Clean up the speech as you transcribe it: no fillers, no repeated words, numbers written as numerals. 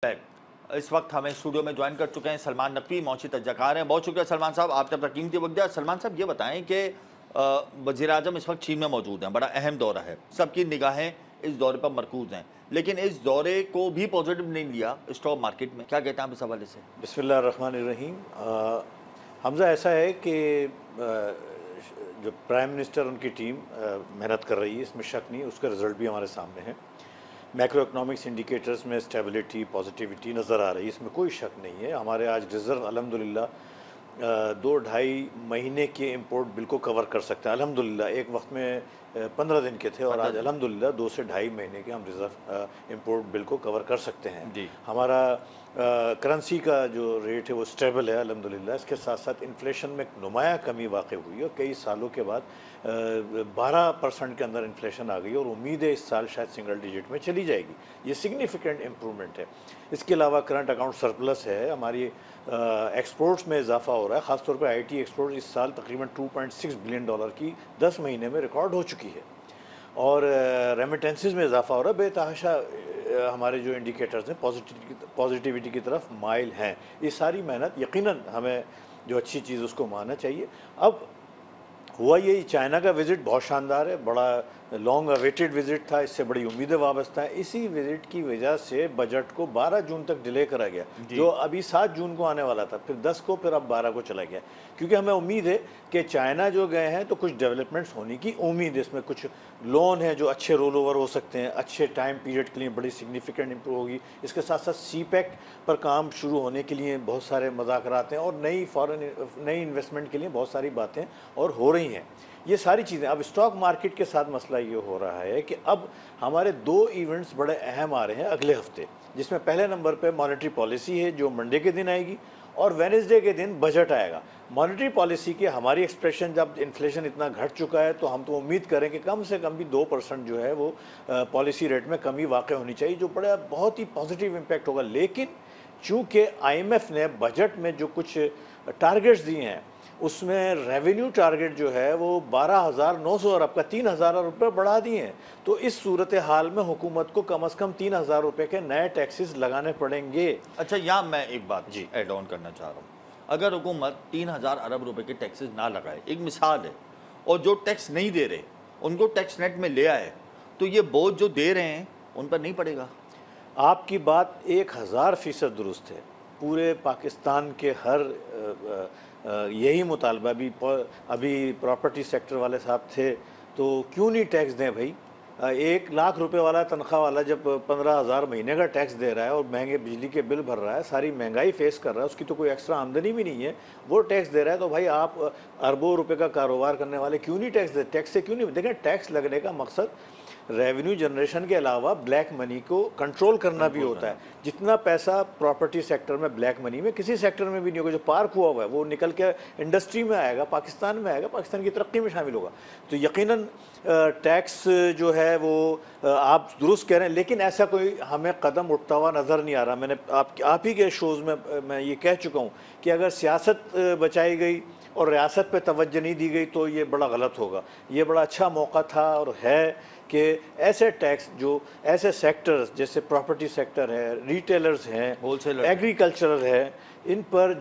इस वक्त हमें स्टूडियो में ज्वाइन कर चुके हैं सलमान नकवी, मौसी तजज़ाकार हैं। बहुत शुक्रिया सलमान साहब, आपने अपना कीमती वक्त दिया। सलमान साहब ये बताएं कि वज़ीर-ए-आज़म इस वक्त चीन में मौजूद हैं, बड़ा अहम दौरा है, सबकी निगाहें इस दौरे पर मरकूज़ हैं, लेकिन इस दौरे को भी पॉजिटिव नहीं लिया स्टॉक मार्केट में। क्या कहते हैं आप इस हवाले से? बिस्मिल्लाहिर्रहमानिर्रहीम। हमजा ऐसा है कि जो प्राइम मिनिस्टर उनकी टीम मेहनत कर रही है, इसमें शक नहीं, उसका रिज़ल्ट भी हमारे सामने है। मैक्रो इकनॉमिक्स इंडिकेटर्स में स्टेबिलिटी, पॉजिटिविटी नज़र आ रही है, इसमें कोई शक नहीं है। हमारे आज रिज़र्व अल्हम्दुलिल्लाह 2-2.5 महीने के इंपोर्ट बिल को कवर कर सकते हैं अल्हम्दुलिल्लाह। एक वक्त में 15 दिन के थे और आज अल्हम्दुलिल्लाह 2 से 2.5 महीने के हम रिज़र्व इंपोर्ट बिल को कवर कर सकते हैं जी। हमारा करेंसी का जो रेट है वो स्टेबल है अल्हम्दुलिल्लाह। इसके साथ साथ इन्फ्लेशन में नुमाया कमी वाक़ हुई है और कई सालों के बाद 12% के अंदर इन्फ्लेशन आ गई और उम्मीद है इस साल शायद सिंगल डिजिट में चली जाएगी। ये सिग्निफिकेंट इम्प्रूवमेंट है। इसके अलावा करंट अकाउंट सरप्लस है, हमारी एक्सपोर्ट्स में इजाफा हो रहा है। ख़ासतौर पर IT एक्सपोर्ट इस साल तकरीबन $2.6 बिलियन की 10 महीने में रिकॉर्ड हो चुकी है और रेमिटेंसेस में इजाफा हो रहा है। बेतहाशा हमारे जो इंडिकेटर्स हैं पॉजिटिविटी की तरफ माइल हैं। ये सारी मेहनत यकीनन हमें जो अच्छी चीज़ उसको मानना चाहिए। अब हुआ यही, चाइना का विज़िट बहुत शानदार है, बड़ा लॉन्ग अवेटेड विज़िट था, इससे बड़ी उम्मीदें वाबस्ता हैं। इसी विज़िट की वजह से बजट को 12 जून तक डिले करा गया, जो अभी 7 जून को आने वाला था, फिर 10 को, फिर अब 12 को चला गया, क्योंकि हमें उम्मीद है कि चाइना जो गए हैं तो कुछ डेवलपमेंट्स होने की उम्मीद है। इसमें कुछ लोन है जो अच्छे रोल ओवर हो सकते हैं, अच्छे टाइम पीरियड के लिए बड़ी सिग्निफिकेंट इंप्रूव होगी। इसके साथ साथ CPEC पर काम शुरू होने के लिए बहुत सारे मुज़ाकरात हैं और नई इन्वेस्टमेंट के लिए बहुत सारी बातें और हो रही हैं। ये सारी चीज़ें, अब स्टॉक मार्केट के साथ मसला ये हो रहा है कि अब हमारे 2 इवेंट्स बड़े अहम आ रहे हैं अगले हफ्ते, जिसमें पहले नंबर पे मॉनेटरी पॉलिसी है जो मंडे के दिन आएगी और वेडनेसडे के दिन बजट आएगा। मॉनेटरी पॉलिसी की हमारी एक्सप्रेशन, जब इन्फ्लेशन इतना घट चुका है तो हम तो उम्मीद करें कि कम से कम भी 2% जो है वो पॉलिसी रेट में कमी वाक़ होनी चाहिए, जो बड़ा बहुत ही पॉजिटिव इम्पैक्ट होगा। लेकिन चूँकि IMF ने बजट में जो कुछ टारगेट्स दिए हैं उसमें रेवेन्यू टारगेट जो है वो 12,900 अरब का 3,000 अरब रुपये बढ़ा दिए हैं, तो इस सूरत हाल में हुकूमत को कम से कम 3,000 रुपये के नए टैक्सेस लगाने पड़ेंगे। अच्छा, यहाँ मैं एक बात जी ऐड ऑन करना चाह रहा हूँ। अगर हुकूमत 3,000 अरब रुपये के टैक्सेस ना लगाए, एक मिसाल है, और जो टैक्स नहीं दे रहे उनको टैक्स नेट में ले आए, तो ये बोझ जो दे रहे हैं उन पर नहीं पड़ेगा। आपकी बात 1000% दुरुस्त है। पूरे पाकिस्तान के हर यही मुतालबा, अभी प्रॉपर्टी सेक्टर वाले साहब थे तो क्यों नहीं टैक्स दें भाई। 1 लाख रुपए वाला तनख्वाह वाला जब 15,000 महीने का टैक्स दे रहा है और महंगे बिजली के बिल भर रहा है, सारी महंगाई फेस कर रहा है, उसकी तो कोई एक्स्ट्रा आमदनी भी नहीं है, वो टैक्स दे रहा है, तो भाई आप अरबों रुपए का कारोबार करने वाले क्यों नहीं टैक्स दे? टैक्स से क्यों नहीं? देखें, टैक्स लगने का मकसद रेवेन्यू जनरेशन के अलावा ब्लैक मनी को कंट्रोल करना भी होता है। जितना पैसा प्रॉपर्टी सेक्टर में, ब्लैक मनी में किसी सेक्टर में भी नहीं होगा, जो पार्क हुआ हुआ है वो निकल के इंडस्ट्री में आएगा, पाकिस्तान में आएगा, पाकिस्तान की तरक्की में शामिल होगा। तो यकीनन टैक्स जो है वो आप दुरुस्त कह रहे हैं, लेकिन ऐसा कोई हमें कदम उठता हुआ नज़र नहीं आ रहा। मैंने आप ही के शोज़ में मैं ये कह चुका हूँ कि अगर सियासत बचाई गई और रियासत पे तवज्जो नहीं दी गई तो ये बड़ा गलत होगा। ये बड़ा अच्छा मौका था और है कि ऐसे टैक्स, जो ऐसे सेक्टर्स जैसे प्रॉपर्टी सेक्टर है, रिटेलर्स हैं, होलसेलर, एग्रीकल्चरल है, इन पर